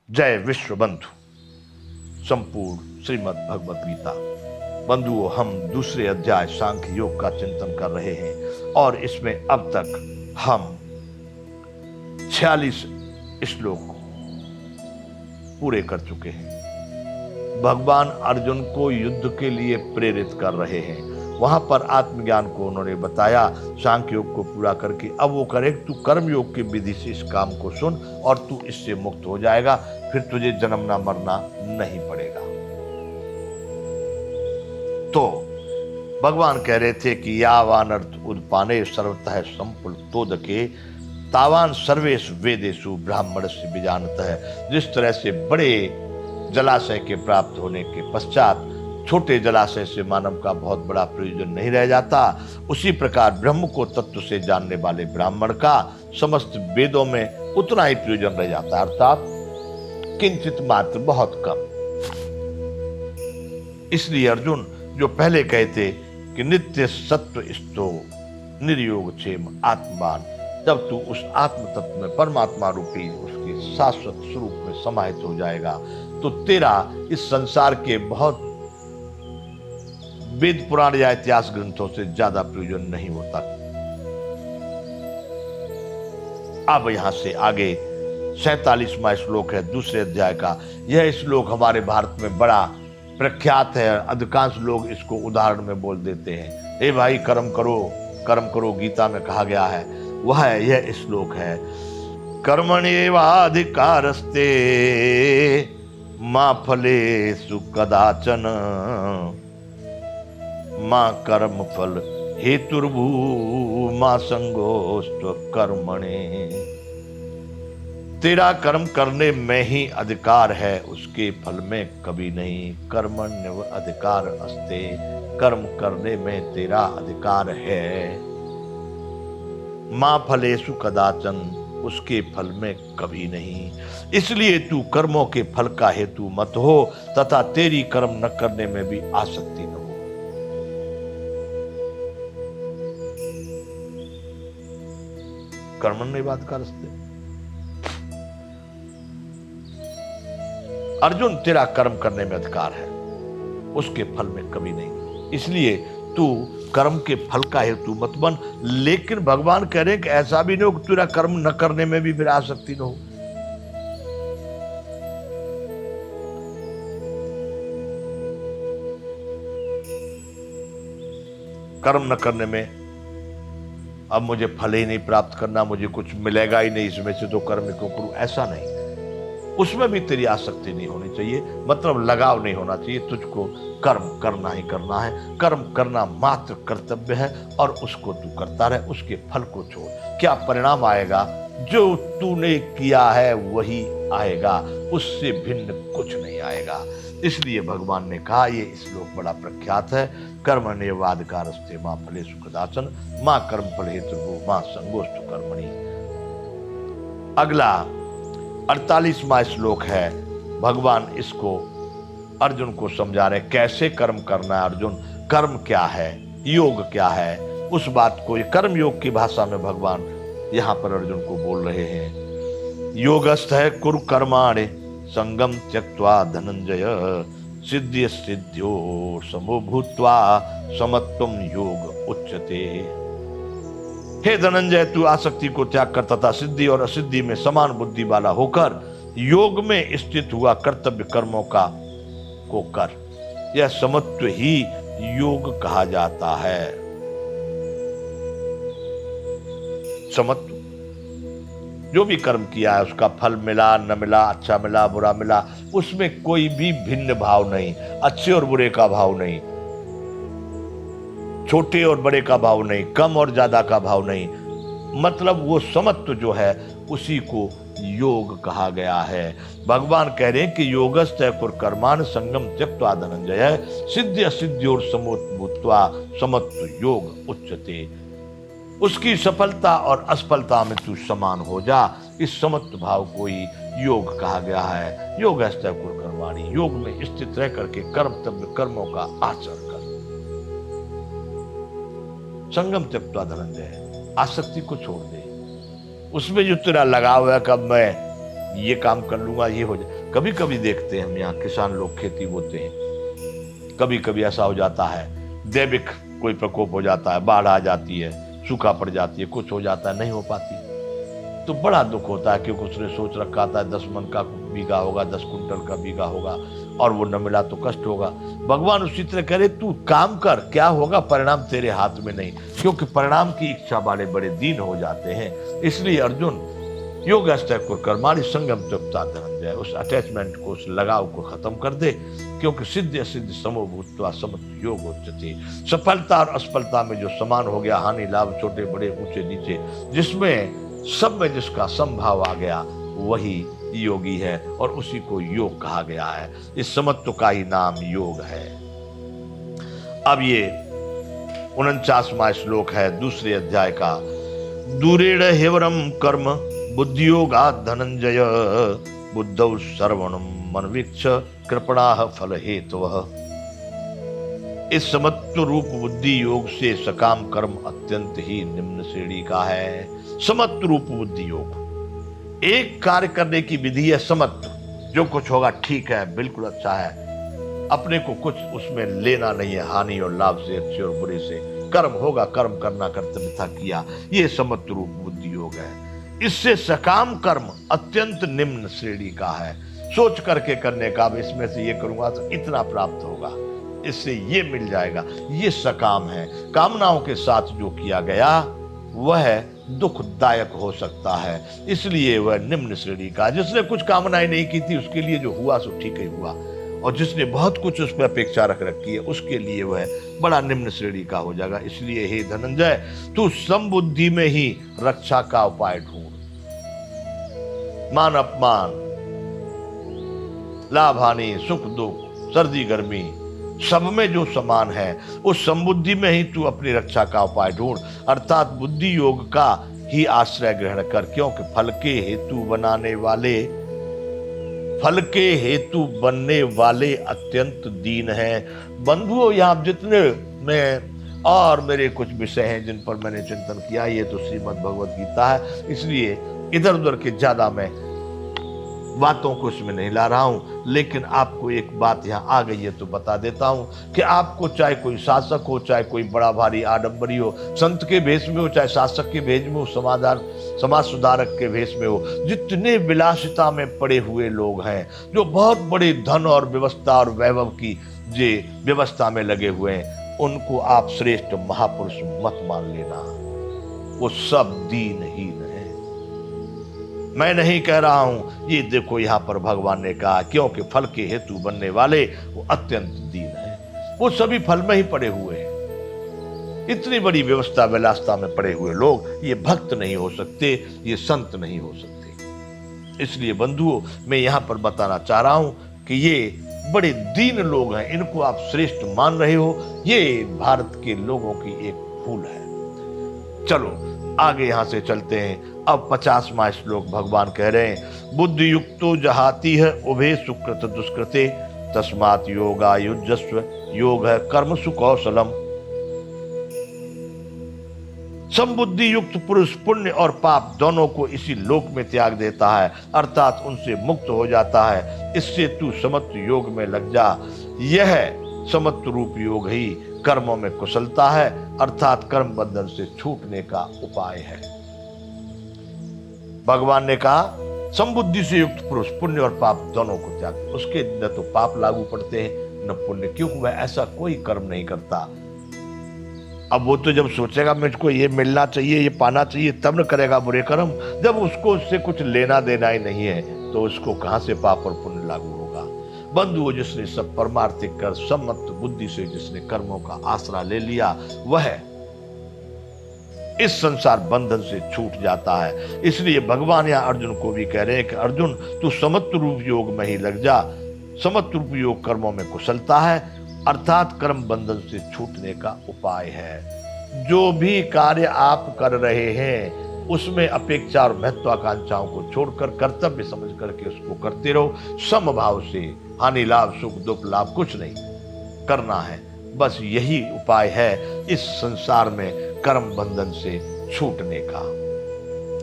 जय विश्व बंधु। संपूर्ण श्रीमद् भगवत गीता बंधुओं, हम दूसरे अध्याय सांख्य योग का चिंतन कर रहे हैं और इसमें अब तक हम 46 श्लोक पूरे कर चुके हैं। भगवान अर्जुन को युद्ध के लिए प्रेरित कर रहे हैं। वहां पर आत्मज्ञान को उन्होंने बताया, सांख्य योग को पूरा करके अब वो करे, तू कर्म योग की विधि से इस काम को सुन और तू इससे मुक्त हो जाएगा, फिर तुझे जन्मना मरना नहीं पड़ेगा। तो भगवान कह रहे थे कि यावान अर्थ उद्पाने सर्वतः संपुलतोदके तावान सर्वेश वेदेशु ब्राह्मण से विजानत है। जिस तरह से बड़े जलाशय के प्राप्त होने के पश्चात छोटे जलाशय से मानव का बहुत बड़ा प्रयोजन नहीं रह जाता, उसी प्रकार ब्रह्म को तत्व से जानने वाले ब्राह्मण का समस्त वेदों में उतना ही प्रयोजन रह जाता है, अर्थात किंचित मात्र, बहुत कम। इसलिए अर्जुन जो पहले कहते कि नित्य सत्व स्तो निर्योग क्षेम आत्मान, जब तू उस आत्म तत्व में परमात्मा रूपी उसके शाश्वत स्वरूप में समाहित हो जाएगा तो तेरा इस संसार के बहुत वेद पुराण या इतिहास ग्रंथों से ज्यादा प्रयोजन नहीं होता। अब यहां से आगे 47वां श्लोक है दूसरे अध्याय का। यह श्लोक हमारे भारत में बड़ा प्रख्यात है। अधिकांश लोग इसको उदाहरण में बोल देते हैं, ए भाई कर्म करो, गीता में कहा गया है। वह यह श्लोक है, कर्मण्येवाधिकारस्ते मा फलेषु कदाचन मां कर्म फल हेतुर्भू मां संगोस्त्व कर्मणे। तेरा कर्म करने में ही अधिकार है, उसके फल में कभी नहीं। कर्मण्य अधिकार अस्ते, कर्म करने में तेरा अधिकार है। मां फलेषु कदाचन, उसके फल में कभी नहीं। इसलिए तू कर्मों के फल का हेतु मत हो तथा तेरी कर्म न करने में भी आसक्ति न हो। कर्मण्य बात का रस्ते। अर्जुन, तेरा कर्म करने में अधिकार है, उसके फल में कभी नहीं। इसलिए तू कर्म के फल का हेतु मत बन। लेकिन भगवान कह रहे हैं कि ऐसा भी नहीं हो कि तेरा कर्म न करने में भी फिर आसक्ति न हो। कर्म न करने में अब मुझे फल ही नहीं प्राप्त करना, मुझे कुछ मिलेगा ही नहीं इसमें से, तो कर्म क्यों करूं, ऐसा नहीं। उसमें भी तेरी आसक्ति नहीं होनी चाहिए, मतलब लगाव नहीं होना चाहिए। तुझको कर्म करना ही करना है, कर्म करना मात्र कर्तव्य है और उसको तू करता रहे, उसके फल को छोड़। क्या परिणाम आएगा? जो तूने किया है वही आएगा, उससे भिन्न कुछ नहीं आएगा। इसलिए भगवान ने कहा, ये श्लोक बड़ा प्रख्यात है, कर्मण्येवाधिकारस्ते मां फलेषु कदाचन मां कर्म फल हेतुर्भुः मां संगोस्तु कर्मणि। अगला 48वां श्लोक है। भगवान इसको अर्जुन को समझा रहे, कैसे कर्म करना है। अर्जुन, कर्म क्या है, योग क्या है, उस बात को कर्म योग की भाषा में भगवान यहां पर अर्जुन को बोल रहे हैं। योगस्थ है कुरु कर्माणि संगम त्यक्त्वा धनंजय सिद्धि सिद्ध्यो समो भूत्वा समत्वम योग उच्यते। हे धनंजय, तू आसक्ति को त्याग कर तथा सिद्धि और असिद्धि में समान बुद्धि वाला होकर योग में स्थित हुआ कर्तव्य कर्मों को कर। यह समत्व ही योग कहा जाता है। समत्व, जो भी कर्म किया है उसका फल मिला न मिला, अच्छा मिला बुरा मिला, उसमें कोई भी भिन्न भाव नहीं, अच्छे और बुरे का भाव नहीं, छोटे और बड़े का भाव नहीं, कम और ज्यादा का भाव नहीं। मतलब वो समत्व जो है उसी को योग कहा गया है। भगवान कह रहे हैं कि योगस्थ कुरु कर्माणि संगम त्यक्त्वा धनंजय सिद्धि असिद्ध्योर समो भूत्वा समत्व योग उच्यते। उसकी सफलता और असफलता में तू समान हो जा, इस समत्व भाव को ही योग कहा गया है। योगस्थ कुरु कर्माणि, योग में स्थित रह करके कर्तव्य कर्मों का आचरण कर। संगम त्यक्त्वा धनंजय, आसक्ति को छोड़ दे। उसमें जो तेरा लगाव है, कब मैं ये काम कर लूंगा, ये हो जाए। कभी कभी देखते हैं हम यहाँ किसान लोग खेती बोते हैं, कभी कभी ऐसा हो जाता है दैविक कोई प्रकोप हो जाता है, बाढ़ आ जाती है, सूखा पड़ जाती है, कुछ हो जाता है, नहीं हो पाती, तो बड़ा दुख होता है क्योंकि उसने सोच रखा था 10 मन का बीघा होगा, 10 कुंटल का बीघा होगा और वो न मिला तो कष्ट होगा। भगवान उसी तरह कह रहे तू काम कर, क्या होगा परिणाम तेरे हाथ में नहीं, क्योंकि परिणाम की इच्छा वाले बड़े दीन हो जाते हैं। इसलिए अर्जुन योग कर्माणि संगम तप्ता धनंजय, उस अटैचमेंट को, उस लगाव को खत्म कर दे, क्योंकि सिद्ध असिद्ध समो भूत्वा समत्व योग उच्यते। सफलता और असफलता में जो समान हो गया, हानि लाभ छोटे बड़े ऊंचे नीचे, जिसमें सब में जिसका संभाव आ गया वही योगी है और उसी को योग कहा गया है। इस समत्व का ही नाम योग है। अब ये 49वां श्लोक है दूसरे अध्याय का। दूरेण हेवरम कर्म बुद्धियोगा धनंजय, बुद्धौ सर्वणं मनवीक्ष कृपणाः फल हेतवः। इस समत्व रूप बुद्धि योग से सकाम कर्म अत्यंत ही निम्न श्रेणी का है। समत्व रूप बुद्धि योग, एक कार्य करने की विधि है समत्व, जो कुछ होगा ठीक है, बिल्कुल अच्छा है, अपने को कुछ उसमें लेना नहीं है हानि और लाभ से, अच्छे और बुरे से। कर्म होगा, कर्म करना कर्तव्य था, किया, ये समत्व रूप बुद्धि योग है। इससे सकाम कर्म अत्यंत निम्न श्रेणी का है। सोच करके करने का, इसमें से ये करूंगा तो इतना प्राप्त होगा, इससे ये मिल जाएगा, ये सकाम है। कामनाओं के साथ जो किया गया वह दुखदायक हो सकता है, इसलिए वह निम्न श्रेणी का। जिसने कुछ कामनाएं नहीं की थी उसके लिए जो हुआ सो ठीक ही हुआ, और जिसने बहुत कुछ उस पर अपेक्षा रख रखी है उसके लिए वह बड़ा निम्न श्रेणी का हो जाएगा। इसलिए हे धनंजय, तू समबुद्धि में ही रक्षा का उपाय ढूंढ। मान अपमान, लाभ हानि, सुख दुख, सर्दी गर्मी, सब में जो समान है उस समबुद्धि में ही तू अपनी रक्षा का उपाय ढूंढ, अर्थात बुद्धि योग का ही आश्रय ग्रहण कर, क्योंकि फल के हेतु बनने वाले अत्यंत दीन हैं। बंधुओं, यहाँ जितने में और मेरे कुछ विषय हैं जिन पर मैंने चिंतन किया, ये तो श्रीमद् भगवद गीता है, इसलिए इधर उधर के ज्यादा मैं बातों को इसमें नहीं ला रहा हूं। लेकिन आपको एक बात यहाँ आ गई है तो बता देता हूं कि आपको चाहे कोई शासक हो, चाहे कोई बड़ा भारी आडंबरी हो, संत के भेष में हो, चाहे शासक के भेष में हो, समाज सुधारक के भेष में हो, जितने विलासिता में पड़े हुए लोग हैं, जो बहुत बड़े धन और व्यवस्था और वैभव की जे व्यवस्था में लगे हुए हैं, उनको आप श्रेष्ठ महापुरुष मत मान लेना, वो सब दीनहीन है। मैं नहीं कह रहा हूं, ये देखो यहां पर भगवान ने कहा, क्योंकि फल के हेतु बनने वाले वो अत्यंत दीन है, वो सभी फल में ही पड़े हुए हैं। इतनी बड़ी व्यवस्था विलासता में पड़े हुए लोग ये भक्त नहीं हो सकते, ये संत नहीं हो सकते। इसलिए बंधुओं, मैं यहां पर बताना चाह रहा हूं कि ये बड़े दीन लोग हैं, इनको आप श्रेष्ठ मान रहे हो, ये भारत के लोगों की एक भूल है। चलो आगे यहां से चलते हैं। अब 50वां श्लोक भगवान कह रहे हैं, बुद्धि युक्तो जहाती है उभे सुकृत दुष्कृते, तस्मात् योगा युजस्व, योग है कर्म सुकौशलम। समबुद्धि युक्त पुरुष पुण्य और पाप दोनों को इसी लोक में त्याग देता है, अर्थात उनसे मुक्त हो जाता है। इससे तू समत्व योग में लग जा। यह समत्व रूप योग ही कर्मों में कुशलता है, अर्थात कर्म बंधन से छूटने का उपाय है। भगवान ने कहा समबुद्धि से युक्त पुरुष पुण्य और पाप दोनों को त्याग, उसके न तो पाप लागू पड़ते हैं न पुण्य, क्योंकि वह ऐसा कोई कर्म नहीं करता। अब वो तो जब सोचेगा मुझको ये मिलना चाहिए, ये पाना चाहिए, तब न करेगा बुरे कर्म। जब उसको उससे कुछ लेना देना ही नहीं है तो उसको कहां से पाप और पुण्य लागू होगा। बंधुओं, जिसने सब परमार्थिक कर सम्मत बुद्धि से जिसने कर्मों का आसरा ले लिया, वह इस संसार बंधन से छूट जाता है। इसलिए भगवान या अर्जुन को भी कह रहे हैं कि अर्जुन, तू समत्व रूप योग में ही लग जा। समत्व रूप योग कर्मों में कुशलता है, अर्थात कर्म बंधन से छूटने का उपाय है। जो भी कार्य आप कर रहे हैं उसमें अपेक्षा और महत्वाकांक्षाओं को छोड़कर कर्तव्य समझ करके उसको करते रहो, समभाव से। हानि लाभ सुख दुख लाभ कुछ नहीं करना है, बस यही उपाय है इस संसार में कर्म बंधन से छूटने का।